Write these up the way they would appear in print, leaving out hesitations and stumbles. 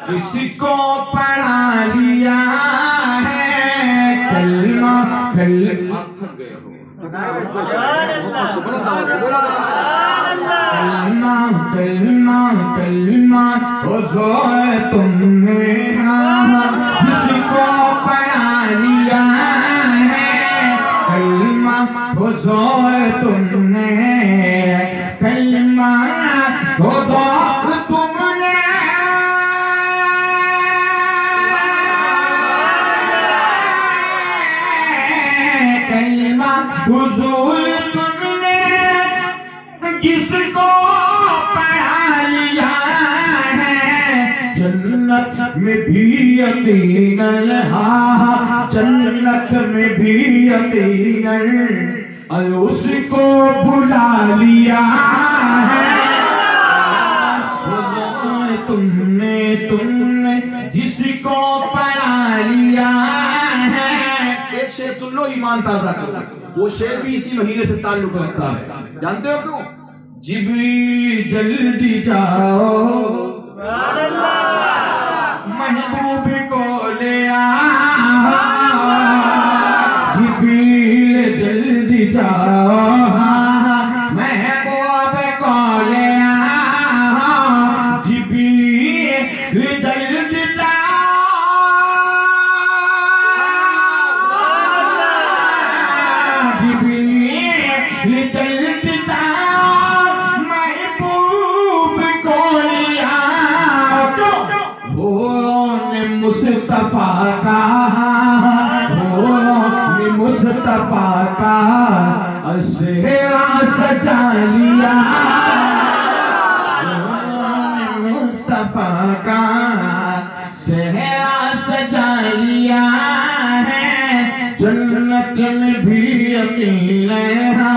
جس کو پڑھا لیا ہے کلمہ کلمہ تھک گئے ہو کلمہ کلمہ حضور تم نے جس کو پڑھا لیا ہے کلمہ حضور تم نے کلمہ حضور تم نے کلمہ حضور تم نے جس کو پڑھا لیا ہے جنت میں بھی یقیناً ہاں جنت میں بھی یقیناً اس کو بلا لیا ہے تم نے جس کو پڑھا لیا ہے۔ ایک شعر سن لو ایمان تازہ کرو، وہ شعر بھی اسی مہینے سے تعلق رکھتا ہے، جانتے ہو کیوں؟ جبریل جلدی جاؤ محبوب کو لے آؤ جبریل جلدی جاؤ محبوب کو لے آؤ جبریل جلدی جاؤ جبریل جلدی جاؤ محبوب کو لے آؤ مصطفیٰ کا مصطفیٰ کا سہرا سجا لیا مصطفیٰ کا سہرا سجا لیا ہے جنت میں بھی یقین ہے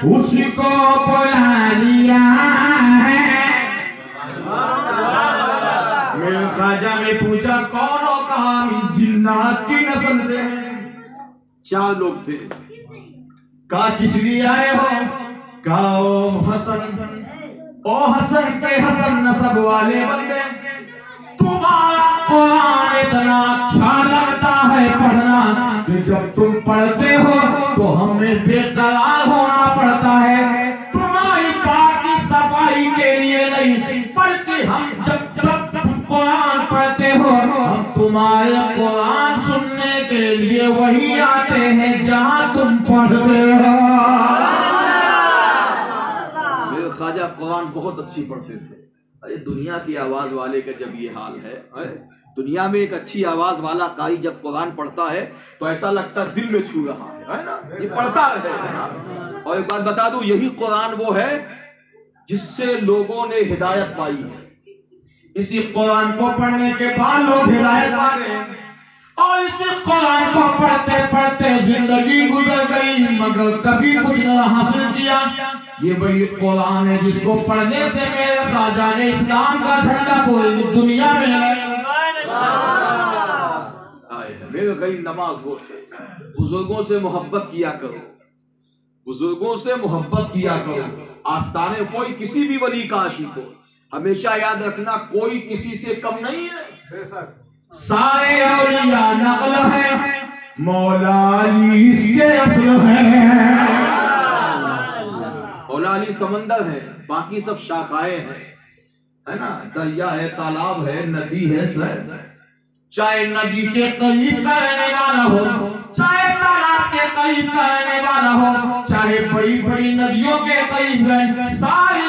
اس کو بلا لیا ہے۔ میرے خواجہ نے پوچھا کون ہو؟ کہا جنات کی نسل سے ہیں۔ 4 لوگ تھے، کہا کس لیے آئے ہو؟ کہا او حسن کے حسن نسب والے بندے تمہارا قرآن اتنا اچھا لگتا ہے پڑھنا کہ جب تم پڑھتے ہو تو ہمیں بے قرار ہونا پڑتا ہے، تمہاری پاک کی صفائی کے لیے نہیں بلکہ ہم جب قرآن پڑھتے ہو ہم تمہارے قرآن سننے کے لیے وہی آتے ہیں جہاں تم پڑھتے ہو۔ میرے خواجہ قرآن بہت اچھی پڑھتے تھے۔ ارے دنیا کی آواز والے کا جب یہ حال ہے، دنیا میں ایک اچھی آواز والا قاری جب قرآن پڑھتا ہے تو ایسا لگتا دل میں چھو رہا ہے نا، یہ پڑھتا ہے نا۔ اور ایک بات بتا دوں، یہی قرآن وہ ہے جس سے لوگوں نے ہدایت پائی ہے۔ اسی قرآن کو پڑھنے کے بعد لوگ ہدایت پا گئے اور اسی قرآن کو پڑھتے پڑھتے زندگی گزر گئی مگر کبھی کچھ نہ حاصل کیا۔ یہ وہی قرآن ہے جس کو پڑھنے سے میرے خواجہ نے اسلام کا جھنڈا پوری دنیا میں لہرایا۔ میرے غیر نماز وہ تھے، بزرگوں سے محبت کیا کرو، بزرگوں سے محبت کیا کرو۔ آستانے کوئی کسی بھی ولی کا عاشق ہو، ہمیشہ یاد رکھنا کوئی کسی سے کم نہیں ہے۔ سارے اولیاء نقل ہے، مولا علی اس کے اصل ہے۔ مولا علی سمندر ہے، باقی سب شاخائیں ہیں، ہے نا، دریا ہے، تالاب ہے، ندی ہے، سر۔ چاہے ندی کے قریب کا رہنے والا ہو، چاہے تالاب کے قریب کا رہنے والا ہو، چاہے بڑی بڑی ندیوں کے قریب رہنے، ساری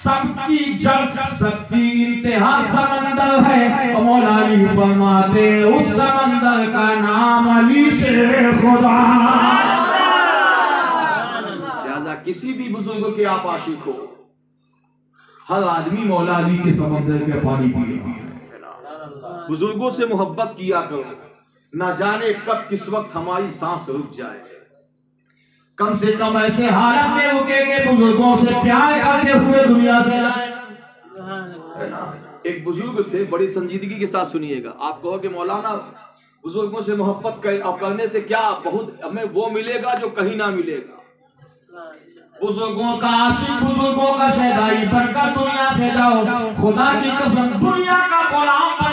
سب کی جڑ، سب کی انتہا سمندر ہے۔ مولا علی فرماتے اس سمندر کا نام علی شیر خدا۔ لہذا کسی بھی بزرگ کے آپ عاشق ہو، ہر آدمی مولا علی کے سمندر کے پانی پی رہا ہے۔ بزرگوں سے محبت کیا کرو، نہ جانے کب کس وقت ہماری سانس رک جائے، کم سے کم ایسے حالت میں رکے کہ بزرگوں سے پیار کرتے ہوئے دنیا سے جائیں۔ ایک بزرگ تھے، بڑی سنجیدگی کے ساتھ سنیے گا۔ آپ کہو کہ مولانا بزرگوں سے محبت کرنے سے کیا بہت ہمیں وہ ملے گا جو کہیں نہ ملے گا۔ بزرگوں کا عاشق، بزرگوں کا شہدائی بن کر دنیا سے جاؤ، خدا کی قسم دنیا کا غلام بن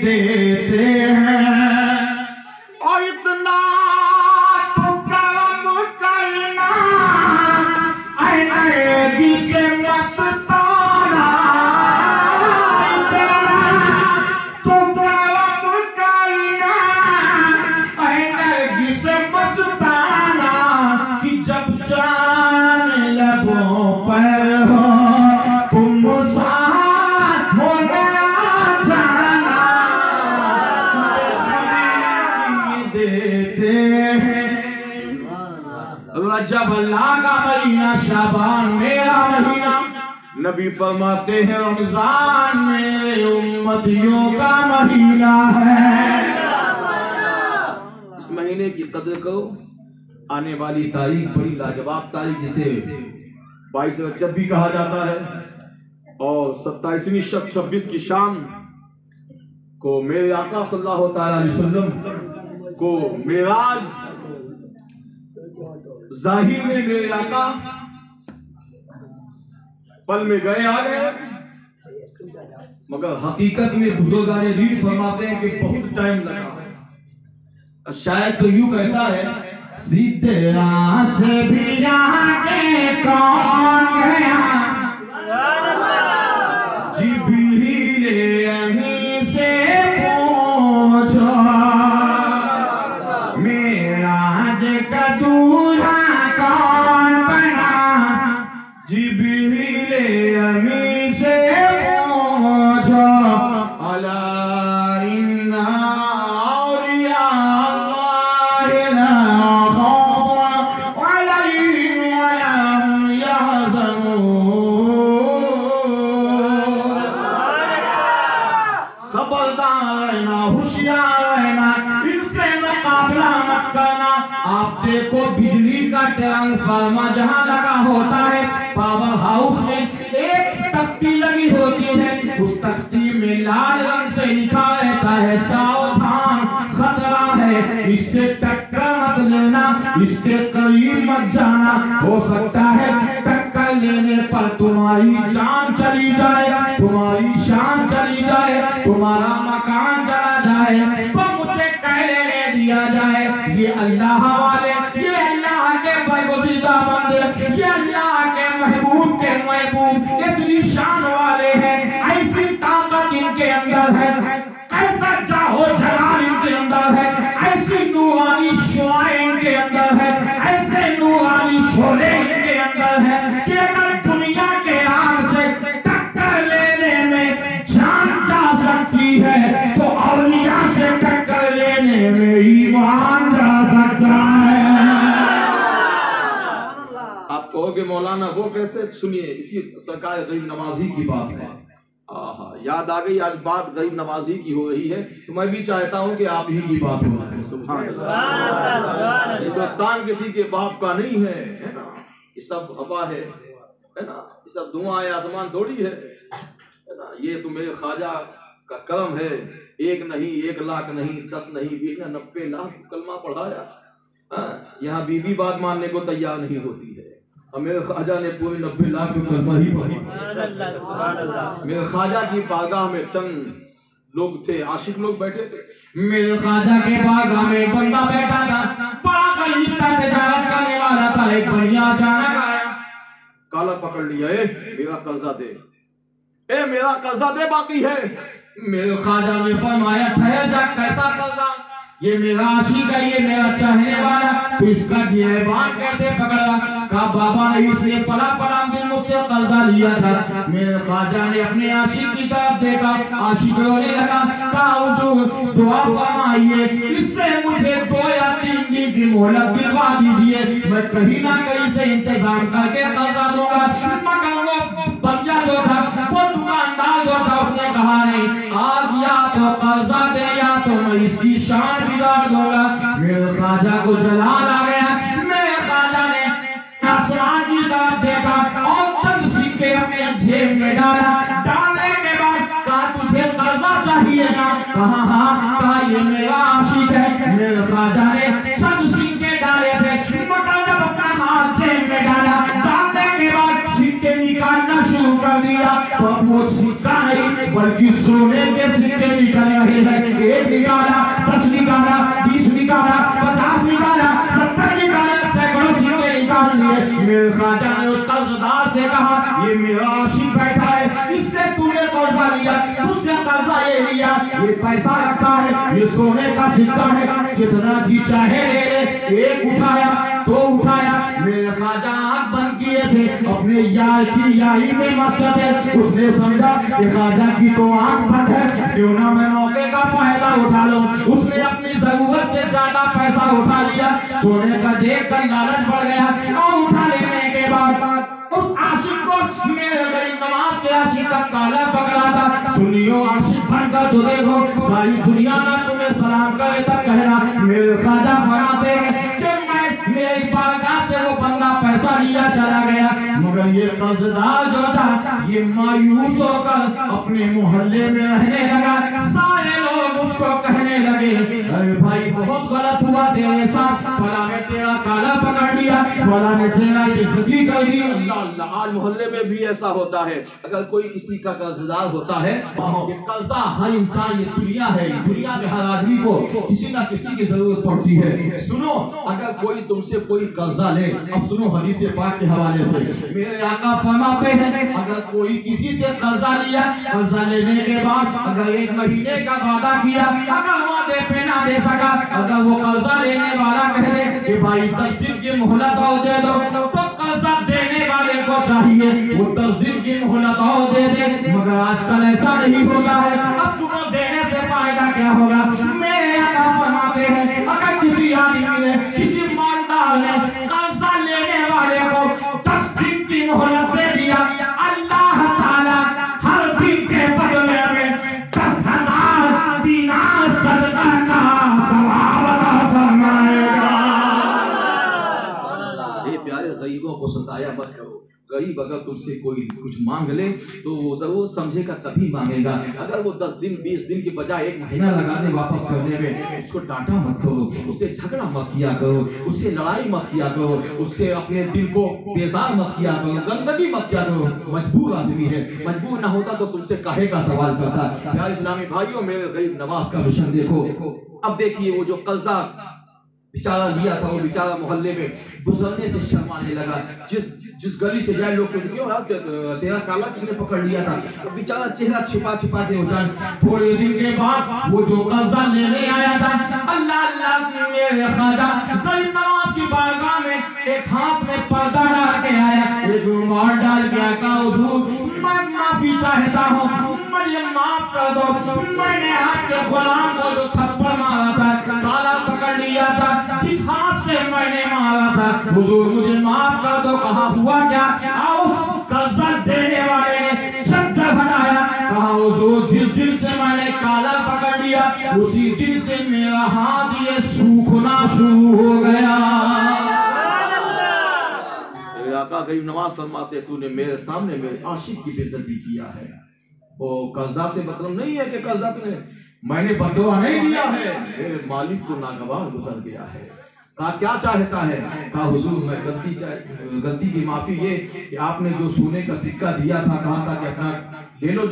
دیتے ہیں اور اتنا تو کرم کرنا اے نرگی سے مستانہ اتنا تو کرم کرنا اے نرگی سے مستانہ کہ جب جان لبوں پر ہو تم ساتھ ہونا جانا دیتے ہیں رجب اللہ کا مہینہ شعبان میرا مہینہ نبی فرماتے ہیں رمضان میں امتیوں کا مہینہ ہے اس مہینے کی قدر کرو آنے والی تاریخ بڑی لاجواب تاریخ جسے 22 رجب بھی کہا جاتا ہے اور 27ویں شب 26 کی شام کو میرے آقا صلی اللہ تعالیٰ علیہ وسلم کو معراج ظاہر میں میرے آقا پل میں گئے آ گئے مگر حقیقت میں بزرگان دین فرماتے ہیں کہ بہت ٹائم لگا شاید تو یوں کہتا ہے سدرا سے بھی آگے کون گیا جبریل امین سے پوچھو معراج کا دولہا کون بنا جبریل امین سے پوچھو الا ان اولیاء اللہ لا خوف علیہم ولا هم يحزنون خبردار رہنا ہوشیار رہنا ان سے مقابلہ مت کرنا آپ دیکھو بجلی کا ٹرانسفارمر جہاں لگا ہوتا ہے پاور ہاؤس میں ایک تختی لگی ہوتی ہے اس تختی میں لال رنگ سے لکھا رہتا ہے ساودھان خطرہ ہے اس سے ٹکر مت لینا اس کے قریب مت جانا ہو سکتا ہے ٹکر لینے پر تمہاری جان چلی جائے تمہاری شان چلی جائے تمہارا مکان چلا جائے تو مجھے کہہ لینے دیا جائے یہ اللہ والے یہ اللہ کے برگزیدہ بندے یہ اللہ کے محبوب کے محبوب اتنی شان والے ہیں ایسی طاقت ان کے اندر ہے ایسا جاہو جلال ان کے اندر ہے ایسی نورانی شعائیں ان کے اندر ہے ایسے نورانی شعلے ان کے اندر ہے کہ اگر دنیا کے آگ سے ٹکر لینے میں جان جا سکتی ہے تو اولیاء سے ٹکر لینے میں ایمان جا سکتا ہے آپ کہو گے مولانا وہ کیسے سنیے اسی سرکار غریب نوازی کی بات ہے یاد آ گئی آج بات غریب نوازی کی ہو رہی ہے تو میں بھی چاہتا ہوں کہ آپ ہی کی بات ہو رہا ہے سبحان اللہ ہندوستان کسی کے باپ کا نہیں ہے یہ سب ہوا ہے نا یہ سب دھواں ہے آسمان تھوڑی ہے نا یہ تو میرے خواجہ کا کرم ہے ایک نہیں 1 لاکھ نہیں 10 نہیں 20 90 لاکھ کلمہ پڑھایا یہاں بی بی بات ماننے کو تیار نہیں ہوتی ہے اور میرے خواجہ نے پورے 90 لاکھ کو کلمہ ہی پڑھا میرے خواجہ کی بارگاہ میں چند لوگ تھے عاشق لوگ بیٹھے تھے میرے خواجہ کے بارگاہ میں بندہ بیٹھا تھا بڑا غریب تھا تجارت کرنے والا تھا ایک بڑھیا اچانک آیا کالا پکڑ لیا میرا قرضہ دے میرا قرضہ دے باقی ہے میرے خواجہ نے فرمایا ٹھہر جا کیسا قرضہ یہ میرا عاشق ہے یہ میرا چاہنے والا تو اس کا گریبان کیسے پکڑا کہا بابا نے اس نے فلاں دن مجھ سے قرضہ لیا تھا میرے خواجہ نے اپنے عاشق کی طرف دیکھا عاشق رونے لگا کہا حضور دعا فرمائیے اس سے مجھے 2 یا 3 دن کی مہلت دلوا دیجیے میں کہیں نہ کہیں سے انتظام کر کے قرضہ دوں گا مگر وہ بنیا جو تھا وہ دکاندار جو تھا اس نے کہا نہیں آج یا تو قرضہ دے یا تو میں اس کی شان بگاڑ دوں گا میرے خواجہ کو جلال آ گیا میرے خواجہ نے آسمان کی طرف دیکھا اور چند سکے اپنے جیب میں ڈالا ڈالنے کے بعد کہا تجھے قرضہ چاہیے نا کہا ہاں کہا یہ میرا عاشق ہے میرے خواجہ نے چند سکے ڈالے تھے مگر جب اپنا ہاتھ جیب میں ڈالا ڈالنے کے بعد سکے نکالنا شروع کر دیے لیا تو اب وہ سکہ نہیں بلکہ سونے کے سکے نکل رہے ہیں. 1 نکالا, 10 نکالا, 20 نکالا, 50 نکالا, 70 نکالا, سینکڑوں سکے نکال لیے. میرے خواجہ نے اس قرضدار سے کہا یہ میرا عاشق بیٹھا ہے, اس سے تو نے قرضہ لیا, اس سے قرضہ یہ لیا, یہ پیسہ رکھا ہے, یہ سونے کا سکہ ہے, جتنا جی چاہے لے لے. ایک اٹھایا, 2 اٹھایا. میرے خواجہ آنکھ بند کیے تھے, اپنے یار کی یاری میں مست تھے. اس نے سمجھا کہ خواجہ کی تو آنکھ بند ہے, کیوں نہ میں موقع کا فائدہ اٹھا لوں. اس نے اپنی ضرورت سے زیادہ پیسہ اٹھا لیا. سونے کا دیکھ کر لالچ بڑھ گیا, اور اٹھا لینے کے بعد اس عاشق کو میرے غریب نواز کے عاشق کا کالا پکڑا تھا. سنیو عاشق بن کر تو دیکھو ساری دنیا نہ تمہیں سلام کرے تک کہنا. میرے خواجہ فرماتے ہیں کہ میری بارگاہ سے وہ بندہ پیسہ لیا چلا گیا, مگر یہ قرضدار جو تھا یہ مایوس ہو کر اپنے محلے میں رہنے لگا. سارے لوگ اس کو کہنے لگے اے بھائی بہت غلط ہوا تیرے ساتھ, فلاں نے تیرا کالا پکڑ لیا, فلاں نے تیرا بےعزتی کر دی. اللہ اللہ, آج محلے میں بھی ایسا ہوتا ہے. اگر کوئی کسی کا قرضدار ہوتا ہے, یہ قرضہ ہر انسان, یہ دنیا ہے, یہ دنیا میں ہر آدمی کو کسی نہ کسی کی ضرورت پڑتی ہے. سنو, اگر کوئی تم سے کوئی قرضہ لے, اب سنو حدیث پاک کے حوالے سے میرے آقا فرماتے ہیں اگر کوئی کسی سے قرضہ لیا, قرضہ لینے کے بعد اگر 1 مہینے کا وعدہ کیا, اگر وعدے پہ نہ دے سکا, اگر وہ قرضہ لینے والا کہہ دے کہ بھائی 10 دن کی مہلت اور دے دو, تو قرضہ دینے والے کو چاہیے وہ 10 دن کی مہلت اور دے دے. مگر آج کل ایسا نہیں ہوتا ہے. اب سنو دینے سے فائدہ کیا ہوگا. میرے آقا فرماتے ہیں اگر کسی آدمی نے, کسی مالدار نے قرضہ لینے والے کو 10 دن کی مہلت دے دیا, اللہ تعالیٰ ہر دن کے بدلے میں 10,000 دینار صدقہ کا ثواب عطا فرمائے گا. اے پیارے غریبوں کو ستایا مت کرو. غریب اگر تم سے کوئی کچھ مانگ لے تو وہ ضرور سمجھے گا تبھی مانگے گا. اگر وہ 10 دن 20 دن کی بجائے 1 مہینہ لگا دے واپس کرنے میں, اس کو ڈانٹا مت کرو, اس سے جھگڑا مت کیا کرو, اس سے لڑائی مت کیا کرو, اس سے اپنے دل کو بیزار مت کیا کرو, گندگی مت کیا کرو. مجبور آدمی ہے, مجبور نہ ہوتا تو تم سے کہے کا سوال کرتا. پیارے اسلامی بھائیوں, میرے غریب نواز کا مشن دیکھو. اب دیکھیے وہ جو قرضہ بیچارہ لیا تھا, وہ بیچارہ محلے میں گزرنے سے شرمانے لگا. جس گلی سے جائے لوگ کہتے کیوں تیرا کالا کس نے پکڑ لیا تھا, بیچارہ چہرہ چھپا چھپا دے ہوتا. تھوڑے دن کے بعد وہ جو قرضہ لینے آیا تھا, اللہ اللہ میرے خواجہ غریب نواز کی بارگاہ میں ایک ہاتھ میں پردہ ڈال کے آیا, ایک رومال ڈال کے آقا حضور میں معافی چاہتا ہوں, مجھے معاف کر دو, میں نے آپ کے غلام کو جو تھپڑ مارا تھا, کالا پکڑ لیا تھا, جس ہاتھ سے میں نے مارا تھا, حضور مجھے معاف کر دو. کہا ہوا کیا؟ اس قرضہ دینے والے نے چکر ہٹایا, کہا حضور جس دن سے میں نے کالا پکڑ لیا اسی دن سے میرا ہاتھ یہ سوکھنا شروع ہو گیا. آقا غریب نواز فرماتے تو نے میرے سامنے میرے عاشق کی بے عزتی کیا ہے. وہ قرضہ سے مطلب نہیں ہے کہ قرضہ میں نے بدعا نہیں دیا ہے, میرے مالک کو ناگوار گزر گیا ہے. کہا کیا چاہتا ہے؟ کہا حضور میں غلطی کی معافی یہ کہ آپ نے جو سونے کا سکہ دیا تھا, کہا تھا کہ اپنا لے لو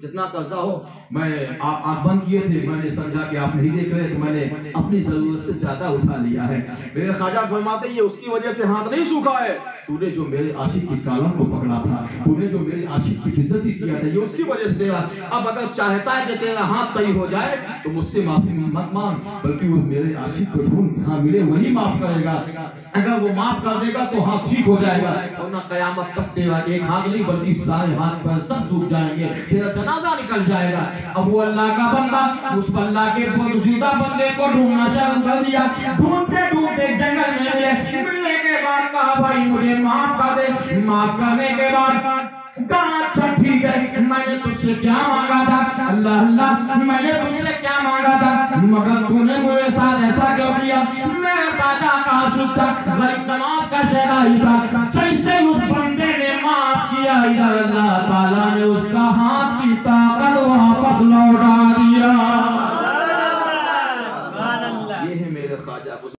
جتنا قرضہ ہو, میں آپ بند کیے تھے, میں نے سمجھا کہ آپ نہیں دیکھ رہے تو میں نے اپنی ضرورت سے زیادہ اٹھا لیا ہے. میرے خواجہ فرماتے یہ اس کی وجہ سے ہاتھ نہیں سوکھا ہے, تو نے جو میرے عاشق کی کالم کو پکڑا تھا, تو نے جو میرے عاشق کی عزتی کیا تھا, یہ اس کی وجہ سے تیرا. اب اگر چاہتا ہے کہ تیرا ہاتھ صحیح ہو جائے تو مجھ سے معافی مت مانگ, بلکہ وہ میرے عاشق کو ڈھونڈ جہاں ملے وہی معاف کرے گا. اگر وہ معاف کر دے گا تو ہاتھ ٹھیک ہو جائے گا, ورنہ قیامت تک تیرا ایک ہاتھ نہیں بلکہ سارے ہاتھ پر سب سوکھ جائیں گے, تیرا جنازہ نکل جائے گا. اب وہ اللہ کا بندہ اس اللہ کے برگزیدہ بندے کو ڈھونڈنا شروع کر دیا. ڈھونڈتے ڈھونڈتے جنگل میں ملے, ملنے کے بعد کہا بھائی مجھے معاف کر دے. معاف کرنے کے بعد کہا اچھا ٹھیک ہے, میں نے تجھ سے کیا مانگا تھا, اللہ اللہ میں نے تجھ سے کیا مانگا تھا, مگر تو نے میرے ساتھ ایسا کیوں کیا. میں خواجہ کا عاشق تھا, غریب نواز کا شہدا ہی تھا, جیسے اس بندے نے معاف کیا ادھر اللہ تعالیٰ نے اس کا ہاتھ کی طاقت واپس لوٹا دیا. یہ ہے میرے خواجہ.